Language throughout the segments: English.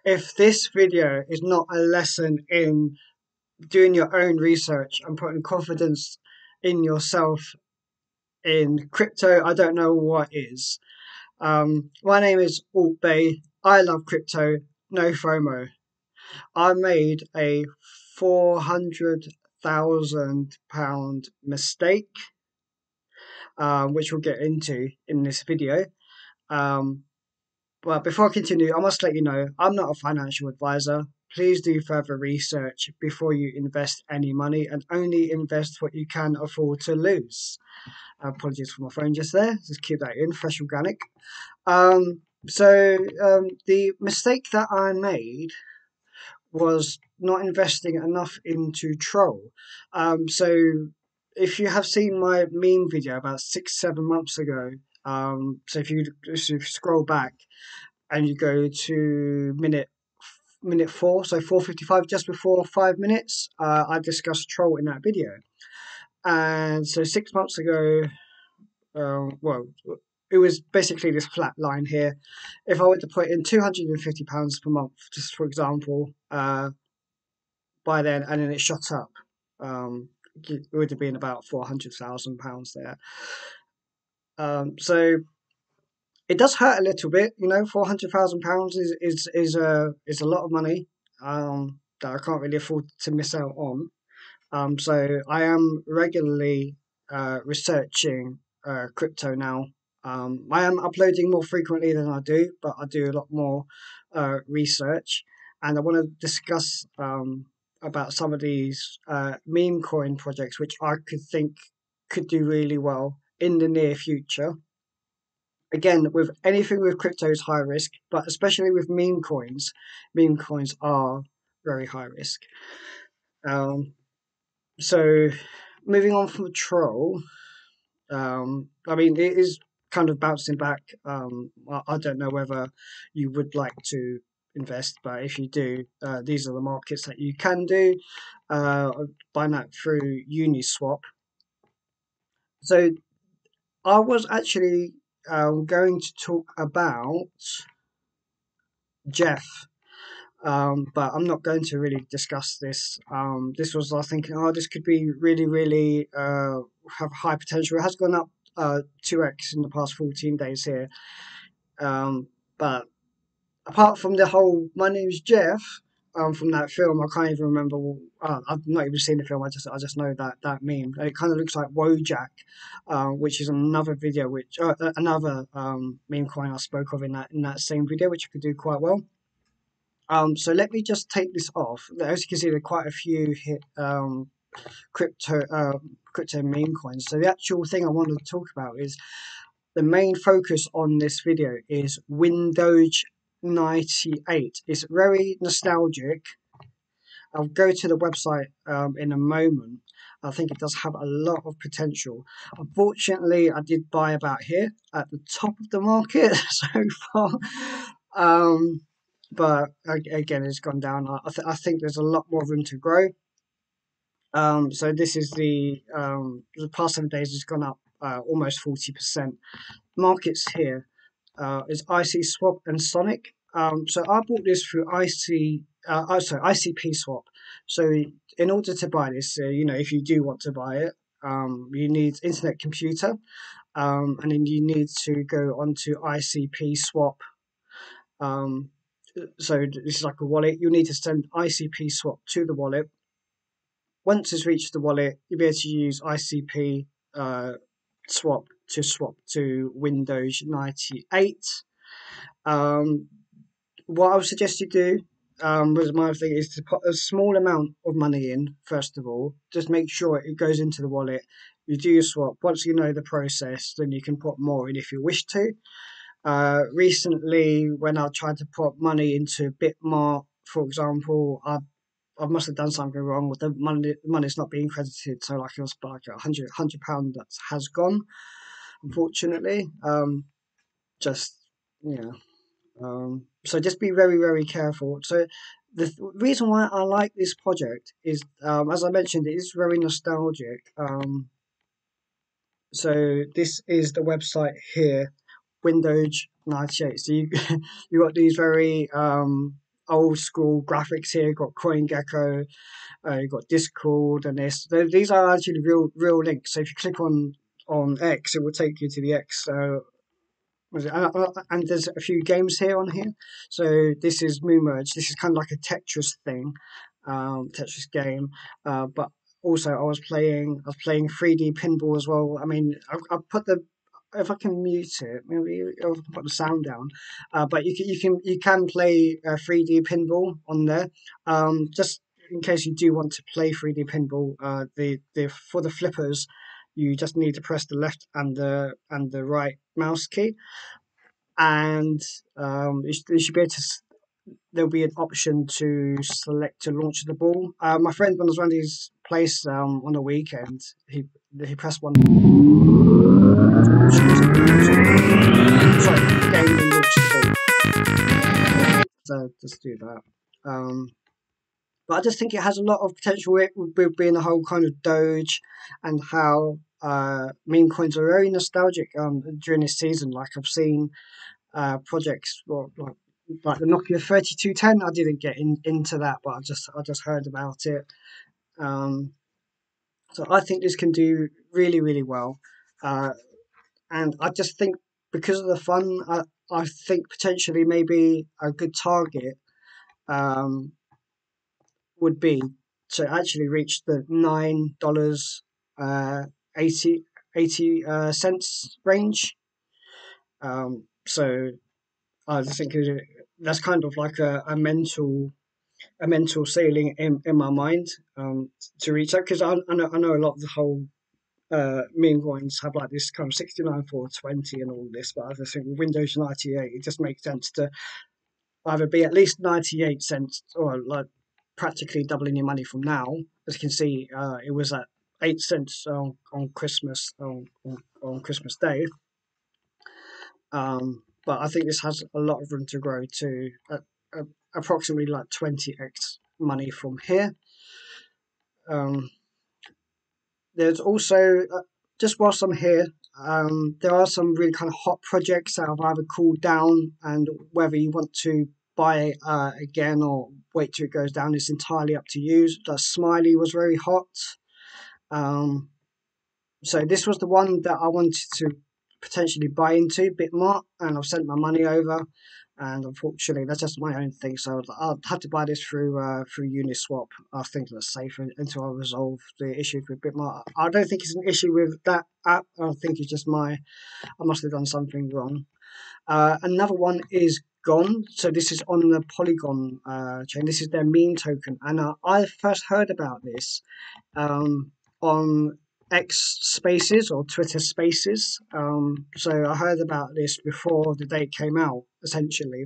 If this video is not a lesson in doing your own research and putting confidence in yourself in crypto, I don't know what is. My name is ALTBAE. I love crypto. No FOMO. I made a £400,000 mistake, which we'll get into in this video. Um, but before I continue, I must let you know I'm not a financial advisor. Please do further research before you invest any money and only invest what you can afford to lose. Apologies for my phone just there. Just keep that in, fresh organic. The mistake that I made was not investing enough into Troll. So if you have seen my meme video about 6-7 months ago, so if you scroll back and you go to minute 4, so 4:55, just before 5 minutes, I discussed Troll in that video. And so 6 months ago, well, it was basically this flat line here. If I were to put in £250 per month, just for example, by then, and then it shot up, it would have been about £400,000 there. So it does hurt a little bit, £400,000 is a lot of money that I can't really afford to miss out on. So I am regularly researching crypto now. I am uploading more frequently than I do, but I do a lot more research, and I want to discuss about some of these meme coin projects, which I could do really well in the near future. Again, with anything with crypto is high risk, but especially with meme coins are very high risk. So moving on from Troll, I mean, it is kind of bouncing back. I don't know whether you would like to invest, but if you do, these are the markets that you can do. Buying that through Uniswap. So I was actually going to talk about Jeff, but I'm not going to really discuss this. This was I was thinking, oh, this could be really, really have high potential. It has gone up 2x in the past 14 days here. But apart from the whole "My name's Jeff" from that film, I can't even remember. I've not even seen the film. I just know that meme. And it kind of looks like Wojak, which is another video, which another meme coin I spoke of in that same video, which I could do quite well. So let me just take this off. As you can see, there are quite a few crypto meme coins. So the actual thing I wanted to talk about is the main focus on this video is Windows 98. It's very nostalgic. I'll go to the website in a moment. I think it does have a lot of potential. Unfortunately, I did buy about here at the top of the market so far. But again, it's gone down. I think there's a lot more room to grow. So this is the past 7 days has gone up almost 40%. Markets here is IC Swap and Sonic. So I bought this through ICP Swap. So in order to buy this, if you do want to buy it, you need internet computer, and then you need to go onto ICP Swap. So this is like a wallet. You'll need to send ICP Swap to the wallet. Once it's reached the wallet, you'll be able to use ICP swap to Windows 98. What I would suggest you do, was my thing, is to put a small amount of money in, first of all. Just make sure it goes into the wallet. You do your swap. Once you know the process, then you can put more in if you wish to. Recently, when I tried to put money into Bitmart, for example, I must have done something wrong with the money. The money's not being credited, so like it was like £100 that has gone, unfortunately. Just so just be very, very careful. So the reason why I like this project is, as I mentioned, it is very nostalgic. So this is the website here, Windows 98. So you got these very old school graphics here. You've got CoinGecko, you've got Discord, and this. These are actually real links. So if you click on X, it will take you to the X. And there's a few games here on here. So this is Moon Merge. This is kind of like a Tetris thing, Tetris game. But also I was playing 3D pinball as well. I mean, I put the if I can mute it, maybe I'll put the sound down. But you can play 3D pinball on there. Just in case you do want to play 3D pinball, the for the flippers, you just need to press the left and the right mouse key, and you should be able to. There'll be an option to select to launch the ball. My friend, when I was around his place on the weekend, he pressed one. Sorry, game and launch the ball. So just do that. But I just think it has a lot of potential with being the whole kind of Doge and how meme coins are very nostalgic during this season. Like I've seen projects like the Nokia 3210. I didn't get into that, but I just heard about it. So I think this can do really well, and I just think because of the fun, I think potentially maybe a good target um, would be to actually reach the $9 uh, 80 cents range. So I think that's kind of like a mental ceiling in my mind to reach that, because I know a lot of the whole meme coins have like this kind of 69 420 and all this, but I just think with Windows 98 it just makes sense to either be at least 98 cents or like practically doubling your money from now. As you can see, it was at 8 cents on Christmas on Christmas Day. But I think this has a lot of room to grow to approximately like 20x money from here. There's also just whilst I'm here, there are some really kind of hot projects that have either cooled down, and whether you want to buy again or wait till it goes down is entirely up to you. The Smiley was very hot. So this was the one that I wanted to potentially buy into, Bitmart, and I've sent my money over. And unfortunately, that's just my own thing. So I'll have to buy this through Uniswap. I think that's safer until I resolve the issues with Bitmart. I don't think it's an issue with that app. I think it's just I must have done something wrong. Another one is Gone. So this is on the Polygon chain. This is their meme token, and I first heard about this on X Spaces or Twitter Spaces. So I heard about this before the date came out, essentially.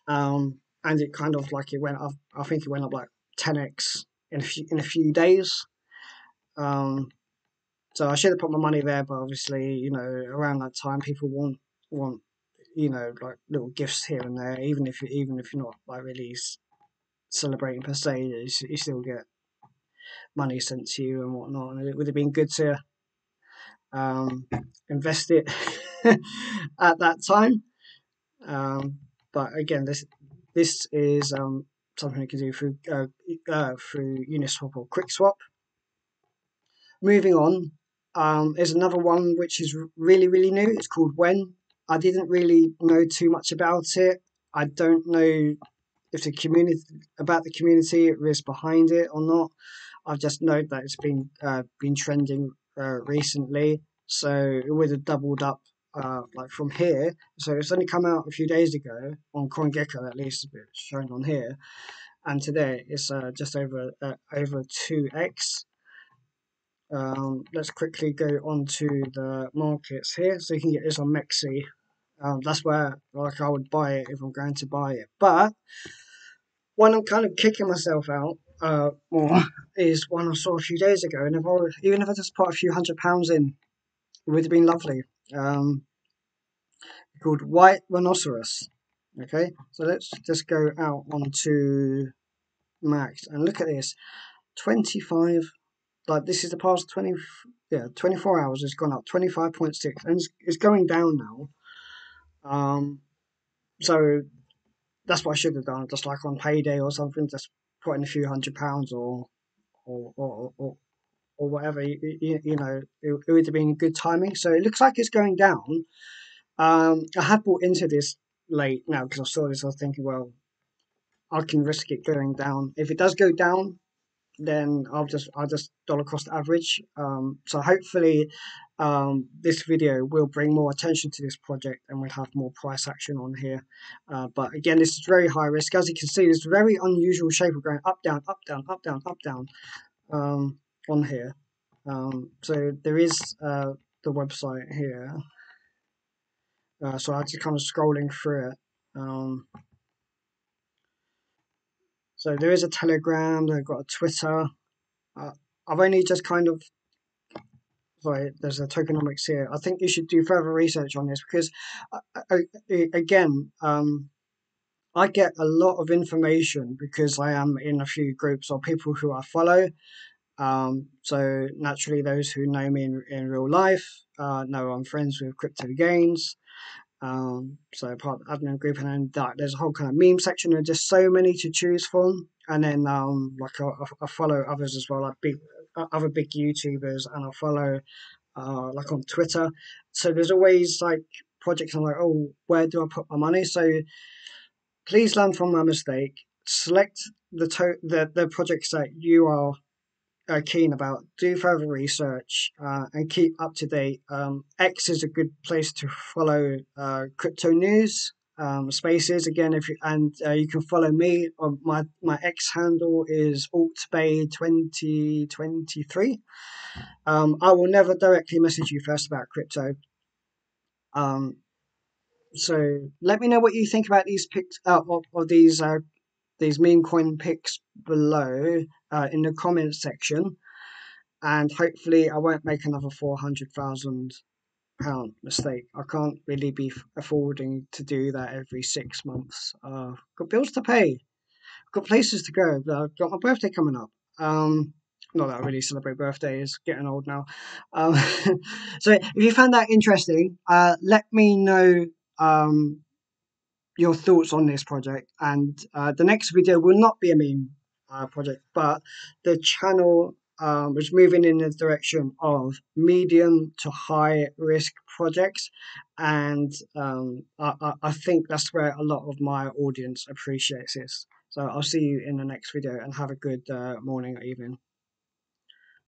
And it kind of like it went up. I think it went up like 10x in a few days. So I should have put my money there, but obviously, around that time, people want like little gifts here and there, even if you're not like really celebrating per se, you still get money sent to you and whatnot. And it would have been good to invest it at that time. But again, this is something you can do through Uniswap or QuickSwap. Moving on, there's another one which is really new. It's called When. I didn't really know too much about it. I don't know if the community is behind it or not. I've just known that it's been trending recently, so it would have doubled up like from here. So it's only come out a few days ago on CoinGecko, at least it's shown on here, and today it's just over 2x. Let's quickly go on to the markets here, so you can get this on Mexi. That's where like I would buy it if I'm going to buy it. But one I'm kind of kicking myself out more is one I saw a few days ago, and even if I just put a few £100 in, it would have been lovely. Called White Rhinoceros. Okay, so let's just go out onto Max and look at this. 25. Like this is the past 24 hours. It's gone up 25.6, and it's going down now. So that's what I should have done, just like on payday or something, just put in a few £100 or or or, or whatever. You know, it would have been good timing. So it looks like it's going down. I had bought into this late now because I saw this. I was thinking, well, I can risk it going down. If it does go down, then I'll just dollar cost average. So hopefully, this video will bring more attention to this project and we'll have more price action on here. But again, this is very high risk. As you can see, there's very unusual shape of going up, down, up, down, up, down, up, down on here. So there is the website here. So I'm just kind of scrolling through it. So there is a Telegram. They've got a Twitter. I've only just kind of sorry. There's a tokenomics here. I think you should do further research on this because, again, I get a lot of information because I am in a few groups of people who I follow. So naturally, those who know me in real life know I'm friends with Crypto Gains. So part of the admin group, and then there's a whole kind of meme section, and just so many to choose from. And then like I follow others as well, like other big YouTubers, and I follow like on Twitter. So there's always like projects. I'm like, oh, where do I put my money? So please learn from my mistake. Select the projects that you are keen about, do further research, and keep up to date. X is a good place to follow crypto news. Spaces again, if you and you can follow me. My X handle is ALTBAE 2023. I will never directly message you first about crypto. Um, so let me know what you think about these pics of these meme coin pics below in the comments section. And hopefully I won't make another £400,000 mistake. I can't really be affording to do that every 6 months. Got bills to pay, got places to go. Got my birthday coming up. Not that I really celebrate birthdays, getting old now. Um, so if you found that interesting, let me know your thoughts on this project. And the next video will not be a meme project, but the channel was moving in the direction of medium to high risk projects. And I think that's where a lot of my audience appreciates this. So I'll see you in the next video and have a good morning or evening.